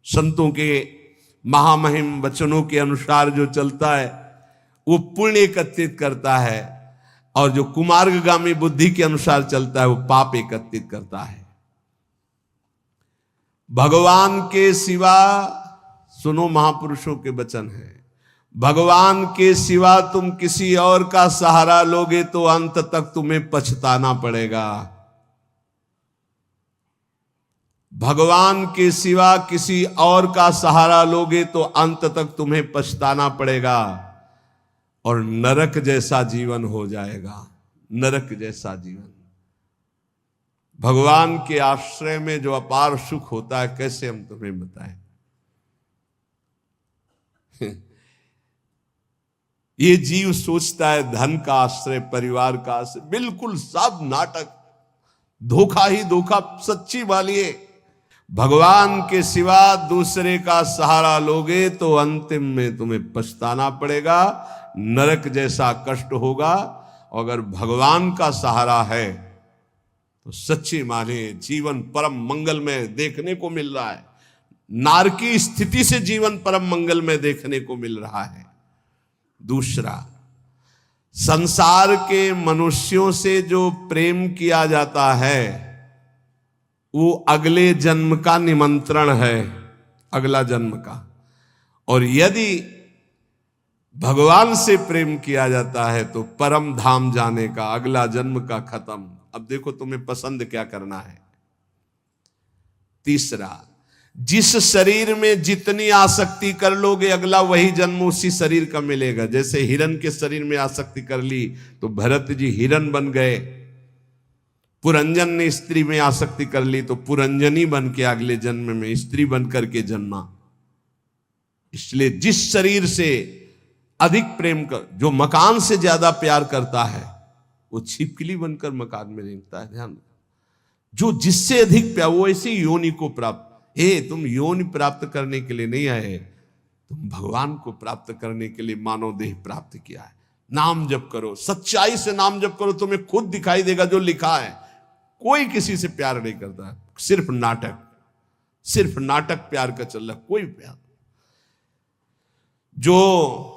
संतों के महामहिम वचनों के अनुसार जो चलता है वो पुण्य एकत्रित करता है, और जो कुमार्गगामी बुद्धि के अनुसार चलता है वो पाप एकत्रित करता है। भगवान के सिवा, सुनो महापुरुषों के वचन है, भगवान के सिवा तुम किसी और का सहारा लोगे तो अंत तक तुम्हें पछताना पड़ेगा। भगवान के सिवा किसी और का सहारा लोगे तो अंत तक तुम्हें पछताना पड़ेगा और नरक जैसा जीवन हो जाएगा, नरक जैसा जीवन। भगवान के आश्रय में जो अपार सुख होता है, कैसे हम तुम्हें बताएं। ये जीव सोचता है धन का आश्रय, परिवार का आश्रय, बिल्कुल सब नाटक, धोखा ही धोखा। सच्ची मानिए, भगवान के सिवा दूसरे का सहारा लोगे तो अंतिम में तुम्हें पछताना पड़ेगा, नरक जैसा कष्ट होगा। और अगर भगवान का सहारा है तो सच्ची माने जीवन परम मंगल में देखने को मिल रहा है। नारकी स्थिति से जीवन परम मंगल में देखने को मिल रहा है। दूसरा, संसार के मनुष्यों से जो प्रेम किया जाता है वो अगले जन्म का निमंत्रण है, अगला जन्म का। और यदि भगवान से प्रेम किया जाता है तो परम धाम जाने का, अगला जन्म का खत्म। अब देखो तुम्हें पसंद क्या करना है। तीसरा, जिस शरीर में जितनी आसक्ति कर लोगे अगला वही जन्म उसी शरीर का मिलेगा। जैसे हिरण के शरीर में आसक्ति कर ली तो भरत जी हिरण बन गए, पुरंजन ने स्त्री में आसक्ति कर ली तो पुरंजनी बन के अगले जन्म में स्त्री बन करके जन्मा। इसलिए जिस शरीर से अधिक प्रेम कर, जो मकान से ज्यादा प्यार करता है वो छिपकली बनकर मकान में रेंगता है। ध्यान, जो जिससे अधिक प्यार, वो ऐसी योनि को प्राप्त। तुम योनि प्राप्त करने के लिए नहीं आए, तुम भगवान को प्राप्त करने के लिए मानव देह प्राप्त किया है। नाम जप करो, सच्चाई से नाम जप करो, तुम्हें खुद दिखाई देगा जो लिखा है। कोई किसी से प्यार नहीं करता, सिर्फ नाटक, सिर्फ नाटक प्यार का चल रहा, कोई प्यार। जो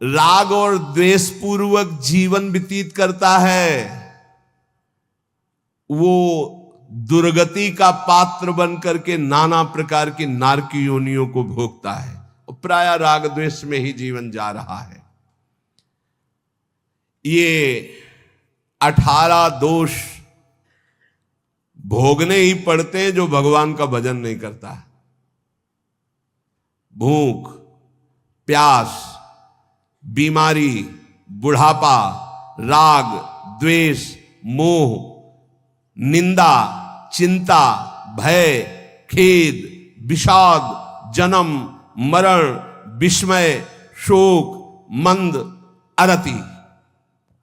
राग और द्वेष पूर्वक जीवन व्यतीत करता है वो दुर्गति का पात्र बन करके नाना प्रकार की नारकी योनियों को भोगता है और प्राय राग द्वेष में ही जीवन जा रहा है। ये 18 दोष भोगने ही पड़ते हैं जो भगवान का भजन नहीं करता। भूख, प्यास, बीमारी, बुढ़ापा, राग, द्वेष, मोह, निंदा, चिंता, भय, खेद, विषाद, जन्म, मरण, विस्मय, शोक, मंद, अरति,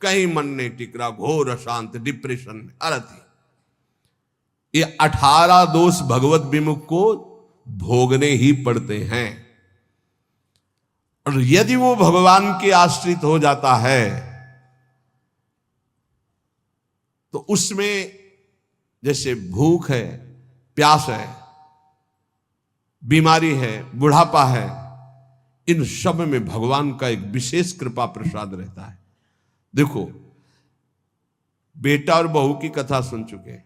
कहीं मन नहीं टिक रहा, घोर अशांत, डिप्रेशन में, अरति। ये 18 दोष भगवत विमुख को भोगने ही पड़ते हैं। और यदि वो भगवान के आश्रित हो जाता है तो उसमें जैसे भूख है, प्यास है, बीमारी है, बुढ़ापा है, इन सब में भगवान का एक विशेष कृपा प्रसाद रहता है। देखो, बेटा और बहू की कथा सुन चुके।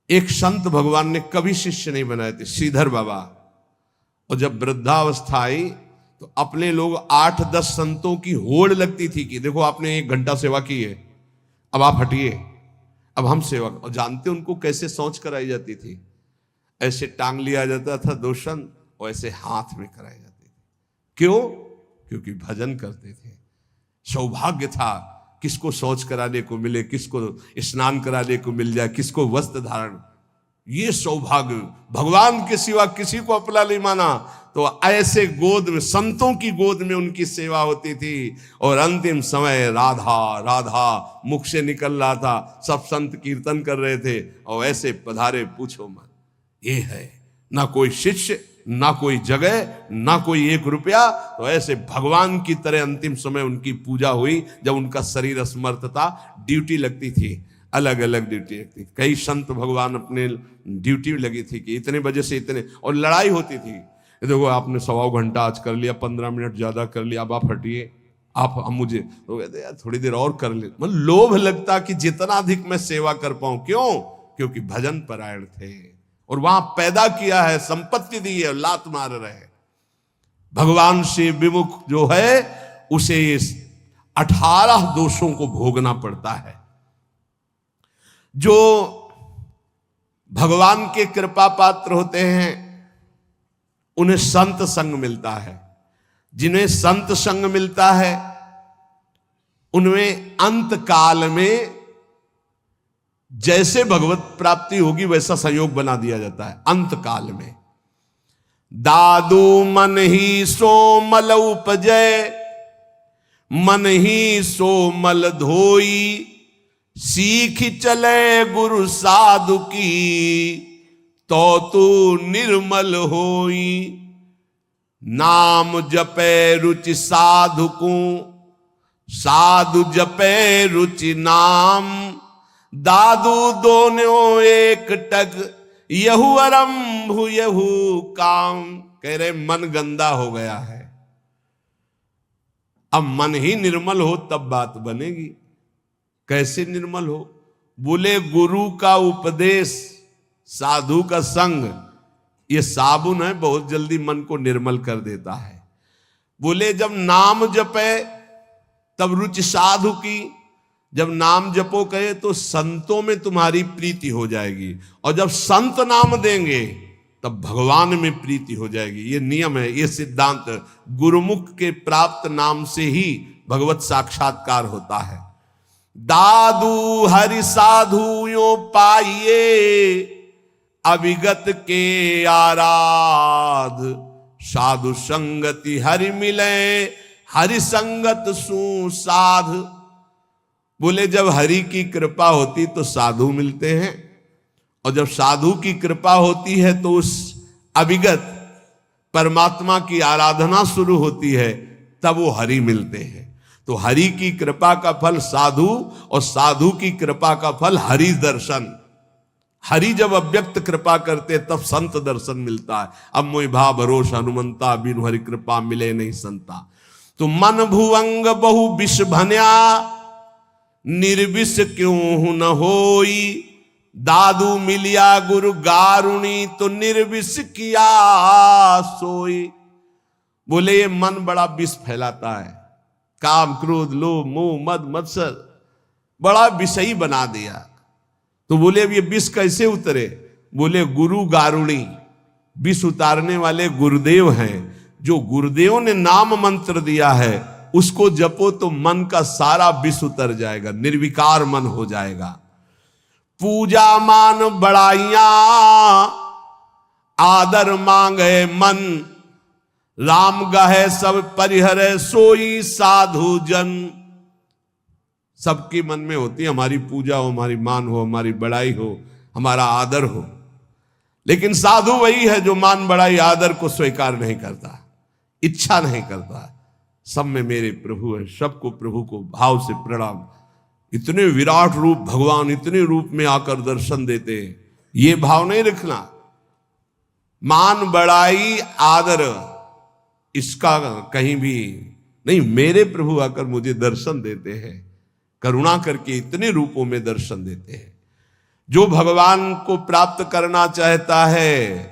एक संत भगवान ने कभी शिष्य नहीं बनाए थे, श्रीधर बाबा। और जब वृद्धावस्था आई तो अपने लोग 8-10 संतों की होड़ लगती थी कि देखो आपने 1 घंटा सेवा की है, अब आप हटिए, अब हम सेवा। और जानते उनको कैसे सोच कराई जाती थी? ऐसे टांग लिया जाता था 2 संत और ऐसे हाथ में कराई जाती थी। क्यों? क्योंकि भजन करते थे। सौभाग्य था किसको शौच कराने को मिले, किसको स्नान कराने को मिल जाए, किसको वस्त्र धारण। ये सौभाग्य, भगवान के सिवा किसी को अपना नहीं माना। तो ऐसे गोद में, संतों की गोद में उनकी सेवा होती थी। और अंतिम समय राधा राधा मुख से निकल रहा था, सब संत कीर्तन कर रहे थे और ऐसे पधारे, पूछो मत। ये है ना कोई शिष्य, ना कोई जगह, ना कोई 1 रुपया। तो ऐसे भगवान की तरह अंतिम समय उनकी पूजा हुई जब उनका शरीर असमर्थ था, ड्यूटी लगती थी। अलग अलग ड्यूटी थी। कई संत भगवान अपने ड्यूटी में लगी थी कि इतने बजे से इतने, और लड़ाई होती थी, देखो आपने 1.25 घंटा आज कर लिया, 15 मिनट ज्यादा कर लिया, अब आप हटिए, आप मुझे तो कहते यार थोड़ी देर और कर ले। मतलब लोभ लगता कि जितना अधिक मैं सेवा कर पाऊं। क्यों? क्योंकि भजन परायण थे और वहां पैदा किया है, संपत्ति दी है, लात मार रहे। भगवान से विमुख जो है उसे 18 दोषों को भोगना पड़ता है। जो भगवान के कृपा पात्र होते हैं उन्हें संत संग मिलता है। जिन्हें संत संग मिलता है उनमें अंत काल में जैसे भगवत प्राप्ति होगी वैसा संयोग बना दिया जाता है। अंत काल में दादू मन ही सो मल उपजय, मन ही सो मल धोई, सीख चले गुरु साधु की, तो तू निर्मल होई। नाम जपे रुचि साधु को, साधु जपे रुचि नाम, दादू दोनों एक टक, यहू आरंभ यहू काम। कह रहे मन गंदा हो गया है, अब मन ही निर्मल हो तब बात बनेगी। कैसे निर्मल हो? बोले गुरु का उपदेश, साधु का संग, ये साबुन है, बहुत जल्दी मन को निर्मल कर देता है। बोले जब नाम जपे तब रुचि साधु की, जब नाम जपो कहे तो संतों में तुम्हारी प्रीति हो जाएगी, और जब संत नाम देंगे तब भगवान में प्रीति हो जाएगी। ये नियम है, ये सिद्धांत। गुरुमुख के प्राप्त नाम से ही भगवत साक्षात्कार होता है। दादू हरि साधु यो पाइये, अविगत के आराध, साधु संगति हरि मिले, हरि संगत सुसाध। बोले जब हरि की कृपा होती तो साधु मिलते हैं, और जब साधु की कृपा होती है तो उस अविगत परमात्मा की आराधना शुरू होती है, तब वो हरि मिलते हैं। तो हरि की कृपा का फल साधु, और साधु की कृपा का फल हरि दर्शन। हरि जब अव्यक्त कृपा करते तब संत दर्शन मिलता है। अब मोहि भाव भरोस हनुमंता, बिनु हरि कृपा मिले नहीं संता। तो मन भुवंग बहु विष भन्या, निर्विष क्यों न होई, दादू मिलिया गुरु गारुणी, तो निर्विष किया सोई। बोले ये मन बड़ा विष फैलाता है, काम क्रोध लोभ मोह मद मत्सर बड़ा विषयी बना दिया। तो बोले अब ये विष कैसे उतरे? बोले गुरु गारुणी, विष उतारने वाले गुरुदेव हैं। जो गुरुदेव ने नाम मंत्र दिया है उसको जपो तो मन का सारा विष उतर जाएगा, निर्विकार मन हो जाएगा। पूजा मान बड़ाइया, आदर मांगे मन, राम गहे सब परिहरे सोई साधु जन। सबके मन में होती है हमारी पूजा हो, हमारी मान हो, हमारी बड़ाई हो, हमारा आदर हो, लेकिन साधु वही है जो मान बड़ाई आदर को स्वीकार नहीं करता, इच्छा नहीं करता। सब में मेरे प्रभु है, सबको प्रभु को भाव से प्रणाम। इतने विराट रूप भगवान इतने रूप में आकर दर्शन देते हैं, ये भाव नहीं रखना। मान बड़ाई आदर इसका कहीं भी नहीं। मेरे प्रभु आकर मुझे दर्शन देते हैं, करुणा करके इतने रूपों में दर्शन देते हैं। जो भगवान को प्राप्त करना चाहता है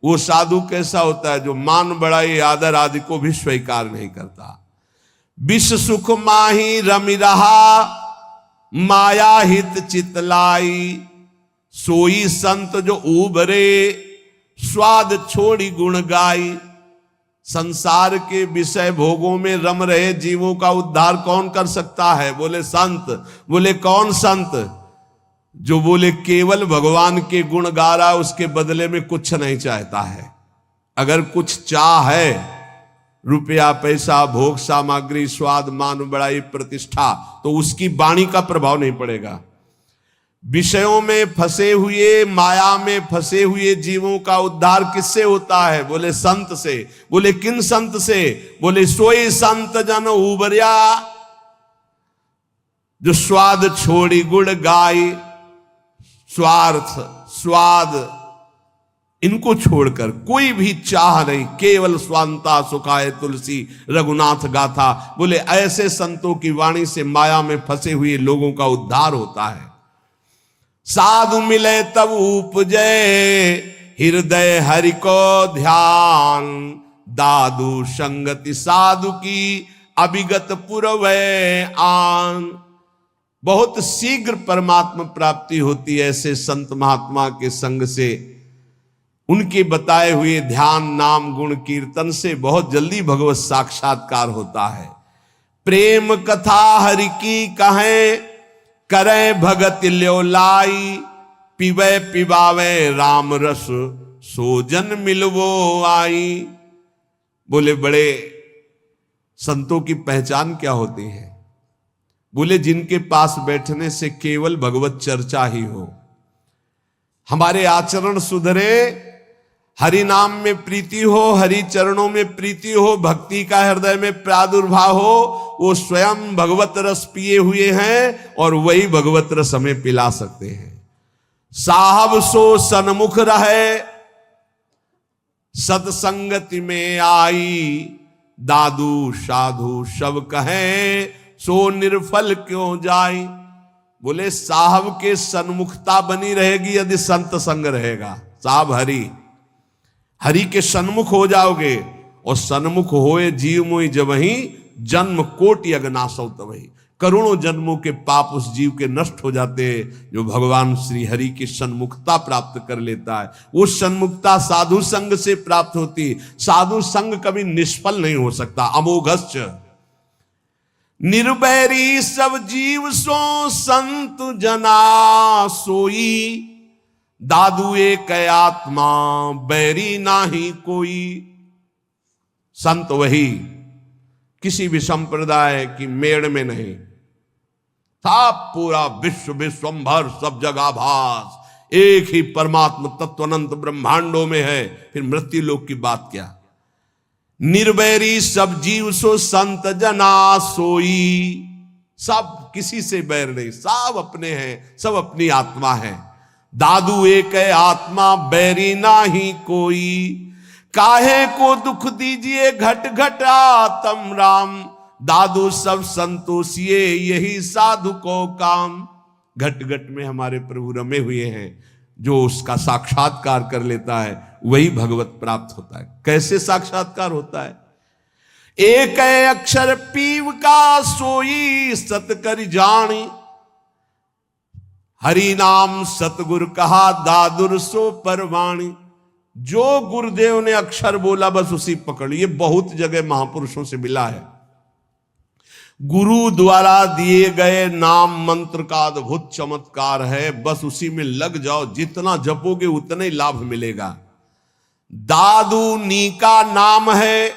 वो साधु कैसा होता है? जो मान बड़ाई आदर आदि को भी स्वीकार नहीं करता। विष सुख माही रमि रहा, माया हित चितलाई, सोई संत जो उबरे, स्वाद छोड़ी गुण गाई। संसार के विषय भोगों में रम रहे जीवों का उद्धार कौन कर सकता है? बोले संत। बोले कौन संत? जो बोले केवल भगवान के गुण गा रहा, उसके बदले में कुछ नहीं चाहता है। अगर कुछ चाह है, रुपया पैसा भोग सामग्री स्वाद मान बड़ाई प्रतिष्ठा, तो उसकी वाणी का प्रभाव नहीं पड़ेगा। विषयों में फंसे हुए, माया में फंसे हुए जीवों का उद्धार किससे होता है? बोले संत से। बोले किन संत से? बोले सोई संत जन उबरिया। जो स्वाद छोड़ी गुण गाई, स्वार्थ स्वाद इनको छोड़कर कोई भी चाह नहीं, केवल स्वांता सुखाए तुलसी रघुनाथ गाथा। बोले ऐसे संतों की वाणी से माया में फंसे हुए लोगों का उद्धार होता है। साधु मिले तब उपजे हृदय हरि को ध्यान, दादु संगति साधु की अभिगत पुरवै आन। बहुत शीघ्र परमात्मा प्राप्ति होती है ऐसे संत महात्मा के संग से, उनके बताए हुए ध्यान नाम गुण कीर्तन से बहुत जल्दी भगवत साक्षात्कार होता है। प्रेम कथा हरि की कहें करें भगत ल्यो लाई, पिबे पिबावे राम रस सोजन मिलवो आई। बोले बड़े संतों की पहचान क्या होती है? बोले जिनके पास बैठने से केवल भगवत चर्चा ही हो, हमारे आचरण सुधरे, हरि नाम में प्रीति हो, हरि चरणों में प्रीति हो, भक्ति का हृदय में प्रादुर्भाव हो, वो स्वयं भगवत रस पिए हुए हैं और वही भगवत रस हमें पिला सकते हैं। साहब सो सन्मुख रहे सत्संगति में आई, दादू साधु सब कहे सो निर्फल क्यों जाई। बोले साहब के सन्मुखता बनी रहेगी यदि संत संग रहेगा। साहब हरि के सन्मुख हो जाओगे, और सन्मुख होए जीव मोहि जब ही जन्म कोटि अगनासौ तबहि। करोड़ों जन्मों के पाप उस जीव के नष्ट हो जाते हैं जो भगवान श्री हरि की सन्मुखता प्राप्त कर लेता है। वो सन्मुखता साधु संग से प्राप्त होती। साधु संग कभी निष्फल नहीं हो सकता। अमोघश्च निर्बैरी सब जीव सो संत जना सोई, दादू एक आत्मा बैरी नाही कोई। संत वही, किसी भी संप्रदाय की मेड़ में नहीं, था पूरा विश्व विश्वंभर सब जगह भास, एक ही परमात्मा तत्व अनंत ब्रह्मांडों में है। फिर मृत्यु लोक की बात क्या? निर्वैरी सब जीव सो संत जना सोई। सब किसी से बैर नहीं, सब अपने हैं, सब अपनी आत्मा है। दादू एक आत्मा बैरी नाही कोई, काहे को दुख दीजिए घट घट आत्म राम, दादू सब संतोषिए यही साधु को काम। घट घट में हमारे प्रभु रमे हुए हैं, जो उसका साक्षात्कार कर लेता है वही भगवत प्राप्त होता है। कैसे साक्षात्कार होता है? एक अक्षर पीव का सोई सत कर जानी, हरि नाम सतगुर कहा दादुर सो परवाणी। जो गुरुदेव ने अक्षर बोला बस उसी पकड़। ये बहुत जगह महापुरुषों से मिला है। गुरु द्वारा दिए गए नाम मंत्र का अद्भुत चमत्कार है, बस उसी में लग जाओ, जितना जपोगे उतना ही लाभ मिलेगा। दादू नी का नाम है,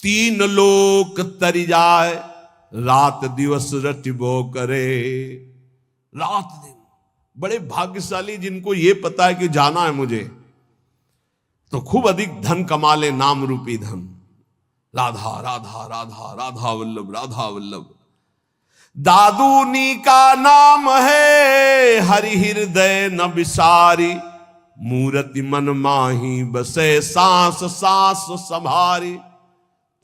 तीन लोक तरी जाए, रात दिवस रटिबो करे। रात दिन बड़े भाग्यशाली जिनको ये पता है कि जाना है मुझे, तो खूब अधिक धन कमा ले, नाम रूपी धन। राधा राधा राधा राधा वल्लभ राधा वल्लभ। दादूनी का नाम है, हरि हृदय न विसारी, मूर्ति मन माही बसे सांस सांस संभारी।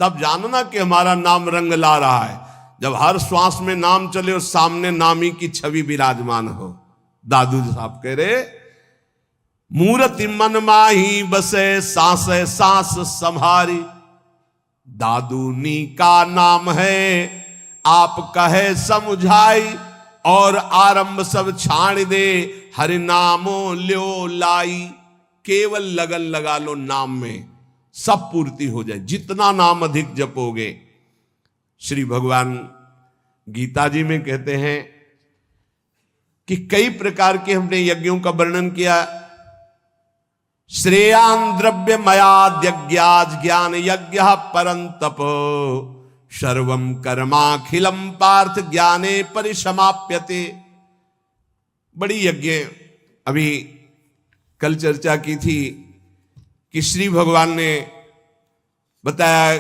तब जानना कि हमारा नाम रंग ला रहा है, जब हर श्वास में नाम चले और सामने नामी की छवि विराजमान हो। दादू साहब कह रहे, मूर्ति मन माही बसे सांस सांस संभारी, दादूनी का नाम है, आप कहे समझाई, और आरंभ सब छाड़ दे, हरि नामो ल्यो लाई। केवल लगन लगा लो नाम में, सब पूर्ति हो जाए। जितना नाम अधिक जपोगे, श्री भगवान गीता जी में कहते हैं कि कई प्रकार के हमने यज्ञों का वर्णन किया। श्रेयान द्रव्य मयाद्यज्ञाज ज्ञान यज्ञ परंतप, सर्वम कर्माखिलम पार्थ ज्ञाने परिसमाप्यते। बड़ी यज्ञ अभी कल चर्चा की थी कि श्री भगवान ने बताया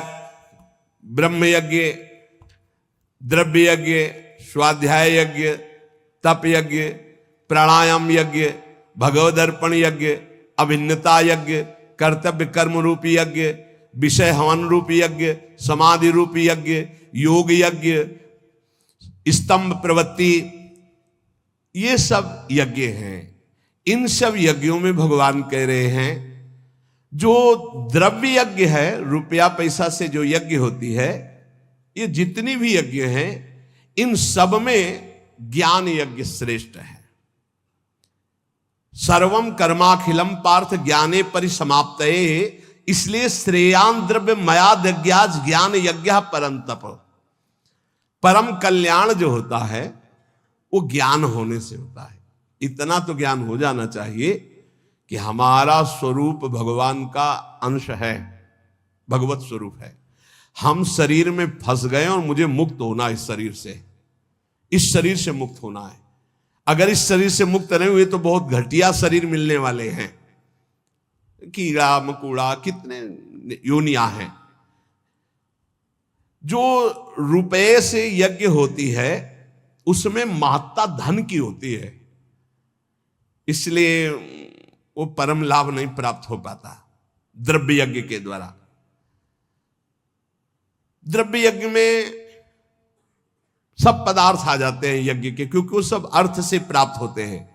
ब्रह्म यज्ञ, द्रव्य यज्ञ, स्वाध्याय यज्ञ, तप यज्ञ, प्राणायाम यज्ञ, भगवदर्पण यज्ञ, अभिन्नता यज्ञ, कर्तव्य कर्म रूपी यज्ञ, विषय हवन रूपी यज्ञ, समाधि रूपी यज्ञ, योग यज्ञ, स्तंभ प्रवृत्ति, ये सब यज्ञ हैं। इन सब यज्ञों में भगवान कह रहे हैं जो द्रव्य यज्ञ है, रुपया पैसा से जो यज्ञ होती है, ये जितनी भी यज्ञ हैं इन सब में ज्ञान यज्ञ श्रेष्ठ है। सर्वम कर्माखिलम पार्थ ज्ञाने परिसमाप्तये, इसलिए श्रेयान द्रव्य मयाद यज्ञाज ज्ञान यज्ञ परम तप। परम कल्याण जो होता है वो ज्ञान होने से होता है। इतना तो ज्ञान हो जाना चाहिए कि हमारा स्वरूप भगवान का अंश है, भगवत स्वरूप है। हम शरीर में फंस गए और मुझे मुक्त होना, इस शरीर से मुक्त होना है। अगर इस शरीर से मुक्त नहीं हुए तो बहुत घटिया शरीर मिलने वाले हैं, कीड़ा मकोड़ा कितने योनियां हैं। जो रुपए से यज्ञ होती है उसमें महत्ता धन की होती है, इसलिए वो परम लाभ नहीं प्राप्त हो पाता द्रव्य यज्ञ के द्वारा। द्रव्य यज्ञ में सब पदार्थ आ जाते हैं यज्ञ के, क्योंकि वो सब अर्थ से प्राप्त होते हैं।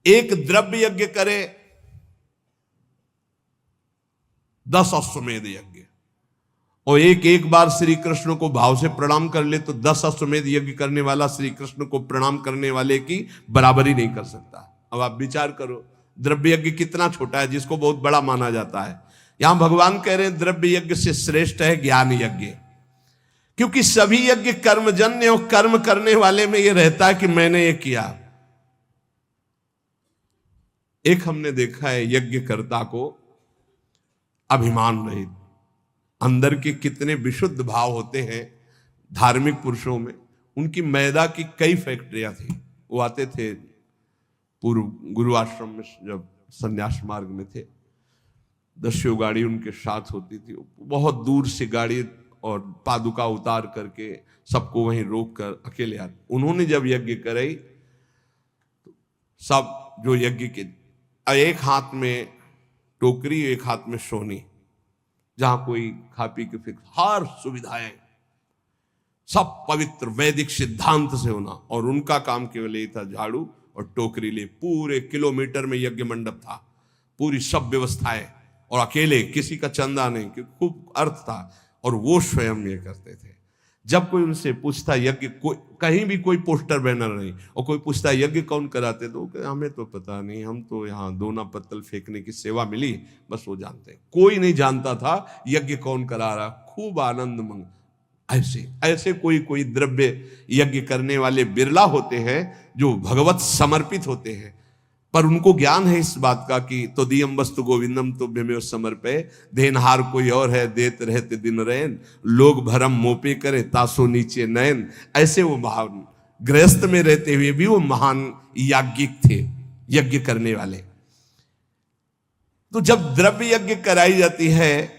एक द्रव्य यज्ञ करे 10 अश्वमेध यज्ञ, और एक बार श्री कृष्ण को भाव से प्रणाम कर ले तो 10 अश्वमेध यज्ञ करने वाला श्री कृष्ण को प्रणाम करने वाले की बराबरी नहीं कर सकता। अब आप विचार करो द्रव्य यज्ञ कितना छोटा है जिसको बहुत बड़ा माना जाता है। यहां भगवान कह रहे हैं द्रव्य यज्ञ से श्रेष्ठ है ज्ञान यज्ञ, क्योंकि सभी यज्ञ कर्मजन्य और कर्म करने वाले में यह रहता है कि मैंने ये किया। एक हमने देखा है यज्ञकर्ता को अभिमान रहित, अंदर के कितने विशुद्ध भाव होते हैं धार्मिक पुरुषों में। उनकी मैदा की कई फैक्ट्रियां थी। वो आते थे पूर्व गुरु आश्रम में, जब संन्यास मार्ग में थे, 10 गाड़ी उनके साथ होती थी। बहुत दूर से गाड़ी और पादुका उतार करके सबको वहीं रोक कर अकेले आते। उन्होंने जब यज्ञ कराई तो सब जो यज्ञ के, एक हाथ में टोकरी एक हाथ में सोनी, जहां कोई खा पी के फिर हर सुविधाएं सब पवित्र वैदिक सिद्धांत से होना, और उनका काम केवल ये था झाड़ू और टोकरी ले। पूरे किलोमीटर में यज्ञ मंडप था, पूरी सब व्यवस्थाएं, और अकेले, किसी का चंदा नहीं, कि खूब अर्थ था, और वो स्वयं ये करते थे। जब कोई उनसे पूछता यज्ञ, कहीं भी कोई पोस्टर बैनर नहीं, और कोई पूछता यज्ञ कौन कराते, तो हमें तो पता नहीं, हम तो यहाँ दोना पत्तल फेंकने की सेवा मिली, बस वो जानते हैं। कोई नहीं जानता था यज्ञ कौन करा रहा। खूब आनंद मंग ऐसे कोई द्रव्य यज्ञ करने वाले बिरला होते हैं जो भगवत समर्पित होते हैं, पर उनको ज्ञान है इस बात का कि तो दियम वस्तु गोविंदम तो भ्यमेव समर्पे, देनहार कोई और है देत रहते दिन रैन, लोग भरम मोपे करे तासो नीचे नयन। ऐसे वो महान गृहस्थ में रहते हुए भी वो महान याज्ञिक थे, यज्ञ करने वाले। तो जब द्रव्य यज्ञ कराई जाती है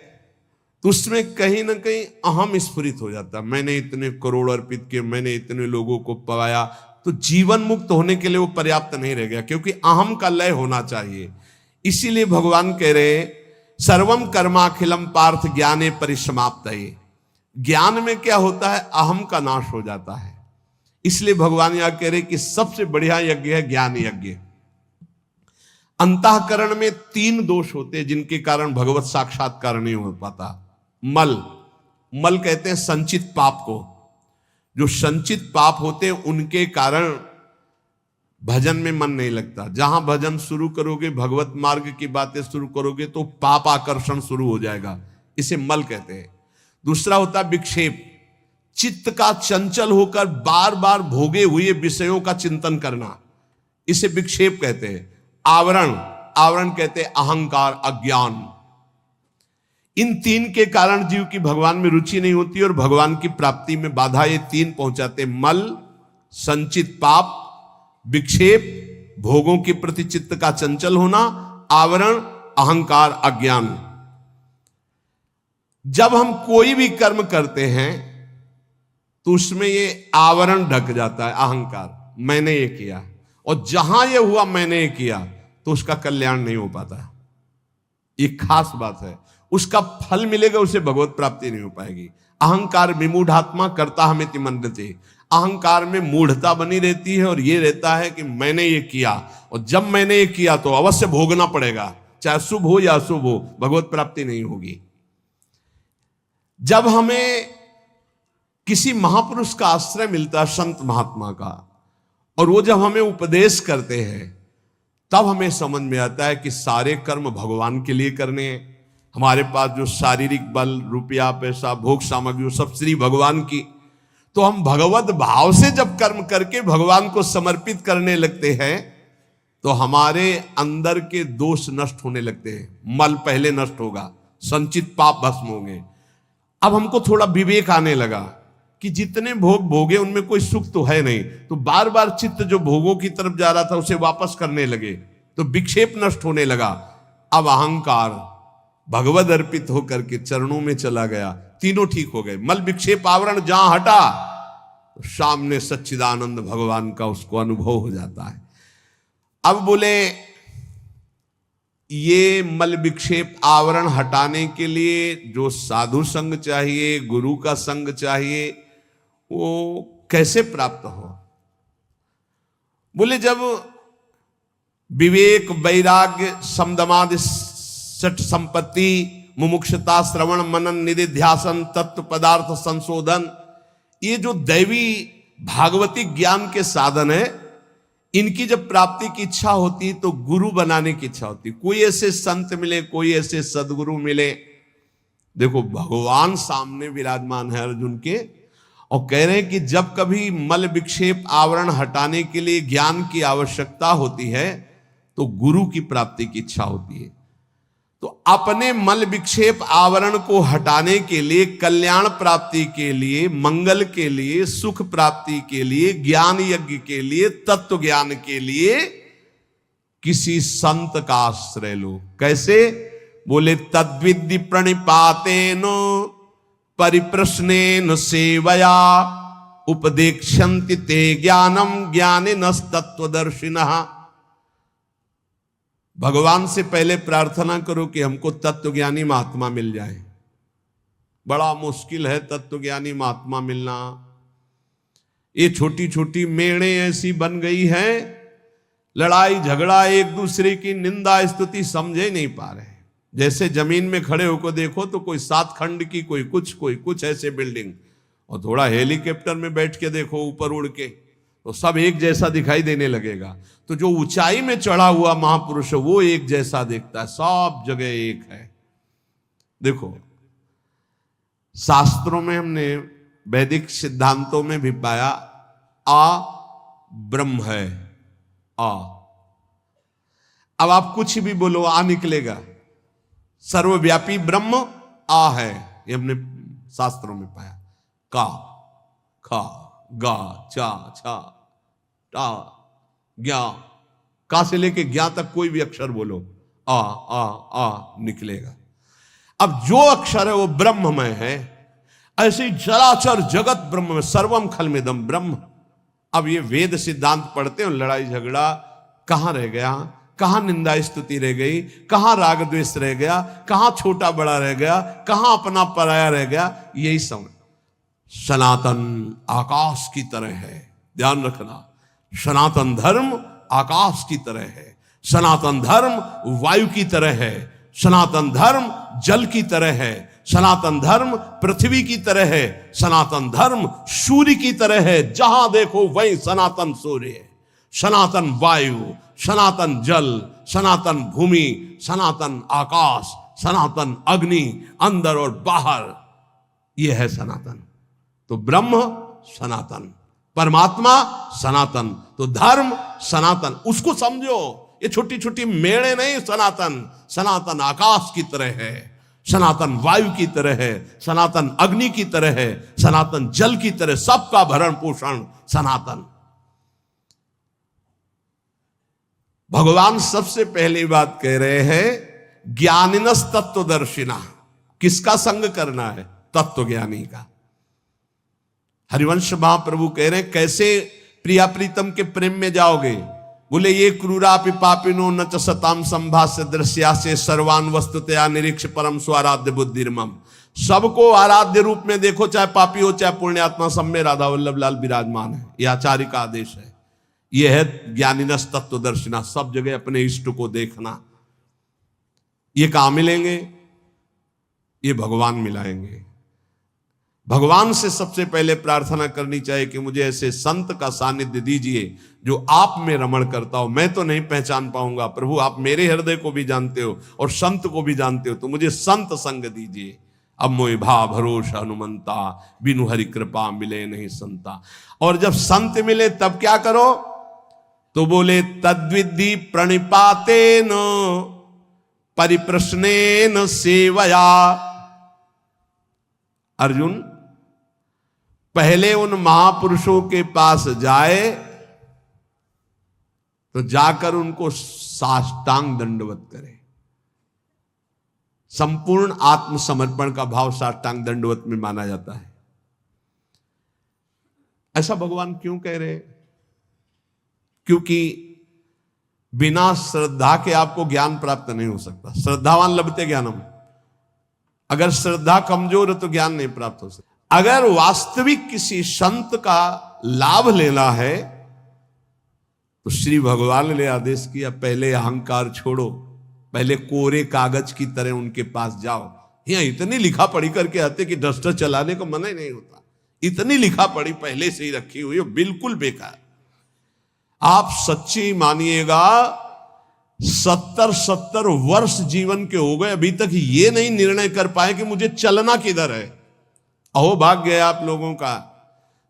तो उसमें कहीं ना कहीं अहम स्फुरित हो जाता। मैंने इतने करोड़ अर्पित किए, मैंने इतने लोगों को पवाया, तो जीवन मुक्त होने के लिए वो पर्याप्त नहीं रह गया, क्योंकि अहम का लय होना चाहिए। इसीलिए भगवान कह रहे सर्वम कर्माखिलम पार्थ ज्ञाने परिसमाप्तये। ज्ञान में क्या होता है, अहम का नाश हो जाता है। इसलिए भगवान यहां कह रहे कि सबसे बढ़िया यज्ञ है ज्ञान यज्ञ। अंतःकरण में 3 दोष होते हैं जिनके कारण भगवत साक्षात्कार नहीं हो पाता। मल कहते हैं संचित पाप को। जो संचित पाप होते हैं उनके कारण भजन में मन नहीं लगता। जहां भजन शुरू करोगे, भगवत मार्ग की बातें शुरू करोगे, तो पाप आकर्षण शुरू हो जाएगा। इसे मल कहते हैं। दूसरा होता है विक्षेप, चित्त का चंचल होकर बार बार भोगे हुए विषयों का चिंतन करना, इसे विक्षेप कहते हैं। आवरण कहते हैं अहंकार, अज्ञान। इन 3 के कारण जीव की भगवान में रुचि नहीं होती और भगवान की प्राप्ति में बाधा ये 3 पहुंचाते। मल, संचित पाप, विक्षेप, भोगों के प्रति चित्त का चंचल होना, आवरण, अहंकार, अज्ञान। जब हम कोई भी कर्म करते हैं तो तो उसमें ये आवरण ढक जाता है, अहंकार, मैंने ये किया। और जहां ये हुआ मैंने ये किया तो उसका कल्याण नहीं हो पाता। ये खास बात है, उसका फल मिलेगा, उसे भगवत प्राप्ति नहीं हो पाएगी। अहंकार विमूढ़ात्मा करता हमें तिमन्यते, अहंकार में मूढ़ता बनी रहती है और ये रहता है कि मैंने ये किया, और जब मैंने ये किया तो अवश्य भोगना पड़ेगा, चाहे शुभ हो या अशुभ हो, भगवत प्राप्ति नहीं होगी। जब हमें किसी महापुरुष का आश्रय मिलता है, संत महात्मा का, और वो जब हमें उपदेश करते हैं, तब हमें समझ में आता है कि सारे कर्म भगवान के लिए करने हैं। हमारे पास जो शारीरिक बल, रुपया, पैसा, भोग सामग्री, सब श्री भगवान की, तो हम भगवत भाव से जब कर्म करके भगवान को समर्पित करने लगते हैं तो हमारे अंदर के दोष नष्ट होने लगते हैं। मल पहले नष्ट होगा, संचित पाप भस्म होंगे। अब हमको थोड़ा विवेक आने लगा कि जितने भोग भोगे उनमें कोई सुख तो है नहीं, तो बार बार चित्त जो भोगों की तरफ जा रहा था उसे वापस करने लगे, तो विक्षेप नष्ट होने लगा। अब अहंकार भगवद अर्पित होकर के चरणों में चला गया, तीनों ठीक हो गए। मल विक्षेप आवरण जहां हटा तो सामने सच्चिदानंद भगवान का उसको अनुभव हो जाता है। अब बोले ये मल विक्षेप आवरण हटाने के लिए जो साधु संग चाहिए, गुरु का संग चाहिए, वो कैसे प्राप्त हो? बोले जब विवेक, वैराग्य, समदमादि, सठ संपत्ति, मुमुक्षता, श्रवण, मनन, निधिध्यासन, तत्व पदार्थ संशोधन, ये जो दैवी भागवती ज्ञान के साधन है, इनकी जब प्राप्ति की इच्छा होती है तो गुरु बनाने की इच्छा होती है। कोई ऐसे संत मिले, कोई ऐसे सदगुरु मिले। देखो भगवान सामने विराजमान है अर्जुन के, और कह रहे हैं कि जब कभी मल विक्षेप आवरण हटाने के लिए ज्ञान की आवश्यकता होती है तो गुरु की प्राप्ति की इच्छा होती है। तो अपने मल विक्षेप आवरण को हटाने के लिए, कल्याण प्राप्ति के लिए, मंगल के लिए, सुख प्राप्ति के लिए, ज्ञान यज्ञ के लिए, तत्व ज्ञान के लिए किसी संत का आश्रय लो। कैसे? बोले तद्विद्धि प्रणिपातेन परिप्रश्नेन सेवया उपदेक्षन्ति ते ज्ञानम ज्ञानिनस्तत्वदर्शिनः। भगवान से पहले प्रार्थना करो कि हमको तत्वज्ञानी महात्मा मिल जाए। बड़ा मुश्किल है तत्वज्ञानी महात्मा मिलना। ये छोटी छोटी मेड़े ऐसी बन गई हैं, लड़ाई झगड़ा, एक दूसरे की निंदा स्तुति समझे नहीं पा रहे। जैसे जमीन में खड़े होकर देखो तो कोई 7 खंड की, कोई कुछ ऐसे बिल्डिंग, और थोड़ा हेलीकॉप्टर में बैठ के देखो ऊपर उड़ के, तो सब एक जैसा दिखाई देने लगेगा। तो जो ऊंचाई में चढ़ा हुआ महापुरुष है वो एक जैसा दिखता है, सब जगह एक है। देखो शास्त्रों में हमने, वैदिक सिद्धांतों में भी पाया, आ ब्रह्म है, आ। अब आप कुछ भी बोलो आ निकलेगा। सर्वव्यापी ब्रह्म आ है, ये हमने शास्त्रों में पाया। का, खा, गा, चा, छा, टा, ज्ञा, का से लेके ज्ञा तक कोई भी अक्षर बोलो, आ आ आ निकलेगा। अब जो अक्षर है वो ब्रह्ममय है। ऐसे ही चराचर जगत ब्रह्म में, सर्वम खलमिदम ब्रह्म। अब ये वेद सिद्धांत पढ़ते हैं, लड़ाई झगड़ा कहां रह गया, कहां निंदा स्तुति रह गई, कहां राग द्वेष रह गया, कहां छोटा बड़ा रह गया, कहां अपना पराया रह गया। यही समझ। सनातन आकाश की तरह है, ध्यान रखना। सनातन धर्म आकाश की तरह है, सनातन धर्म वायु की तरह है, सनातन धर्म जल की तरह है, सनातन धर्म पृथ्वी की तरह है, सनातन धर्म सूर्य की तरह है। जहां देखो वहीं सनातन सूर्य है, सनातन वायु, सनातन जल, सनातन भूमि, सनातन आकाश, सनातन अग्नि, अंदर और बाहर, यह है सनातन। तो ब्रह्म सनातन, परमात्मा सनातन, तो धर्म सनातन। उसको समझो, ये छोटी छोटी मेड़े नहीं। सनातन, सनातन आकाश की तरह है, सनातन वायु की तरह है, सनातन अग्नि की तरह है, सनातन जल की तरह, सबका भरण पोषण सनातन। भगवान सबसे पहली बात कह रहे हैं, ज्ञानिनस तत्वदर्शिना। किसका संग करना है? तत्वज्ञानी का। हरिवंश महाप्रभु कह रहे हैं कैसे प्रिया प्रीतम के प्रेम में जाओगे? बोले ये क्रूरापि पापिनो न च सताम संभाष्य दृश्या से सर्वान वस्तुतया निरीक्ष परम स्वाराध्य बुद्धिर्मम। सबको आराध्य रूप में देखो, चाहे पापी हो चाहे पुण्यात्मा, सब में राधा वल्लभ लाल विराजमान है। यह आचार्य का आदेश है। यह है ज्ञानिनस तत्वदर्शिना, सब जगह अपने इष्ट को देखना। ये कहां मिलेंगे? ये भगवान मिलाएंगे। भगवान से सबसे पहले प्रार्थना करनी चाहिए कि मुझे ऐसे संत का सानिध्य दीजिए जो आप में रमण करता हो। मैं तो नहीं पहचान पाऊंगा प्रभु, आप मेरे हृदय को भी जानते हो और संत को भी जानते हो, तो मुझे संत संग दीजिए। अब मोहि भा भरोसा हनुमंता, बिनु हरि कृपा मिले नहीं संता। और जब संत मिले तब क्या करो? तो बोले तद्विद्धि प्रणिपातेन परिप्रश्नेन सेवया। अर्जुन पहले उन महापुरुषों के पास जाए तो जाकर उनको साष्टांग दंडवत करे। संपूर्ण आत्मसमर्पण का भाव साष्टांग दंडवत में माना जाता है। ऐसा भगवान क्यों कह रहे? क्योंकि बिना श्रद्धा के आपको ज्ञान प्राप्त नहीं हो सकता। श्रद्धावान लभते ज्ञानम। अगर श्रद्धा कमजोर है तो ज्ञान नहीं प्राप्त हो सकता। अगर वास्तविक किसी संत का लाभ लेना है तो श्री भगवान ने आदेश किया, पहले अहंकार छोड़ो, पहले कोरे कागज की तरह उनके पास जाओ। यहां इतनी लिखा पढ़ी करके आते कि डस्टर चलाने को मना ही नहीं होता। इतनी लिखा पढ़ी पहले से ही रखी हुई है, बिल्कुल बेकार। आप सच्ची मानिएगा 70 वर्ष जीवन के हो गए, अभी तक ये नहीं निर्णय कर पाए कि मुझे चलना किधर है। अहो भाग्य है आप लोगों का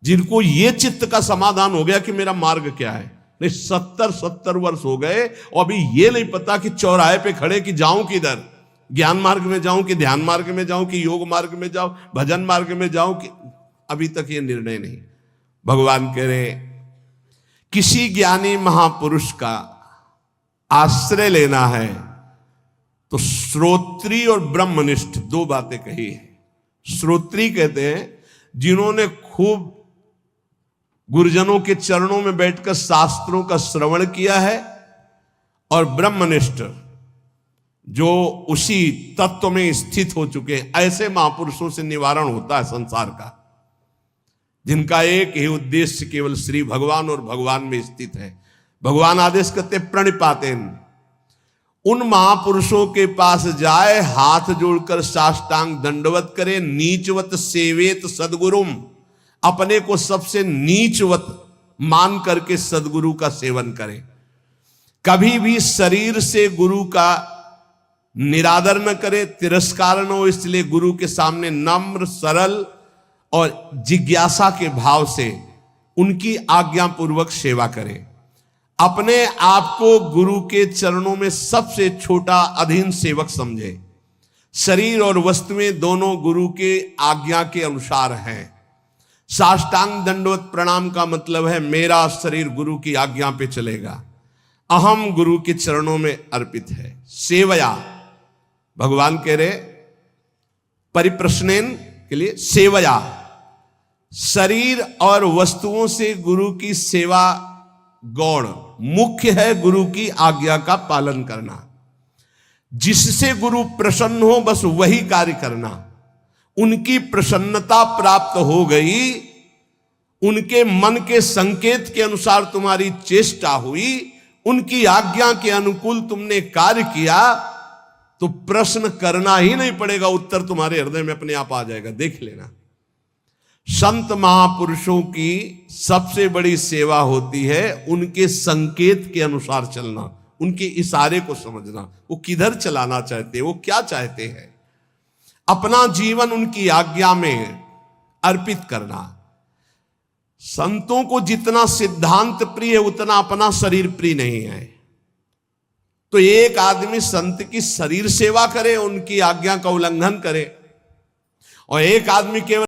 जिनको ये चित्त का समाधान हो गया कि मेरा मार्ग क्या है। नहीं, 70 वर्ष हो गए और अभी ये नहीं पता कि चौराहे पे खड़े कि जाऊं किधर, ज्ञान मार्ग में जाऊं कि ध्यान मार्ग में जाऊं कि योग मार्ग में जाऊं, भजन मार्ग में जाऊं कि, अभी तक ये निर्णय नहीं। भगवान कह रहे किसी ज्ञानी महापुरुष का आश्रय लेना है तो श्रोत्री और ब्रह्मनिष्ठ दो बातें कही है। श्रोत्री कहते हैं जिन्होंने खूब गुरुजनों के चरणों में बैठकर शास्त्रों का श्रवण किया है, और ब्रह्मनिष्ठ जो उसी तत्व में स्थित हो चुके हैं। ऐसे महापुरुषों से निवारण होता है संसार का, जिनका एक ही उद्देश्य केवल श्री भगवान और भगवान में स्थित है। भगवान आदेश करते प्रणिपातेन, उन महापुरुषों के पास जाए, हाथ जोड़कर साष्टांग दंडवत करे। नीचवत सेवेत सदगुरुम, अपने को सबसे नीचवत मान करके सदगुरु का सेवन करे। कभी भी शरीर से गुरु का निरादर न करे, तिरस्कार न हो, इसलिए गुरु के सामने नम्र सरल और जिज्ञासा के भाव से उनकी आज्ञा पूर्वक सेवा करे। अपने आप को गुरु के चरणों में सबसे छोटा अधीन सेवक समझे। शरीर और वस्तुएं दोनों गुरु के आज्ञा के अनुसार हैं। साष्टांग दंडवत प्रणाम का मतलब है मेरा शरीर गुरु की आज्ञा पे चलेगा, अहम गुरु के चरणों में अर्पित है। सेवया, भगवान कह रहे परिप्रश्नेन के लिए सेवया, शरीर और वस्तुओं से गुरु की सेवा गौण, मुख्य है गुरु की आज्ञा का पालन करना। जिससे गुरु प्रसन्न हो बस वही कार्य करना। उनकी प्रसन्नता प्राप्त हो गई, उनके मन के संकेत के अनुसार तुम्हारी चेष्टा हुई, उनकी आज्ञा के अनुकूल तुमने कार्य किया, तो प्रश्न करना ही नहीं पड़ेगा, उत्तर तुम्हारे हृदय में अपने आप आ जाएगा। देख लेना, संत महापुरुषों की सबसे बड़ी सेवा होती है उनके संकेत के अनुसार चलना, उनके इशारे को समझना, वो किधर चलाना चाहते हैं, वो क्या चाहते हैं, अपना जीवन उनकी आज्ञा में अर्पित करना। संतों को जितना सिद्धांत प्रिय है उतना अपना शरीर प्रिय नहीं है। तो एक आदमी संत की शरीर सेवा करे, उनकी आज्ञा का उल्लंघन करे, और एक आदमी केवल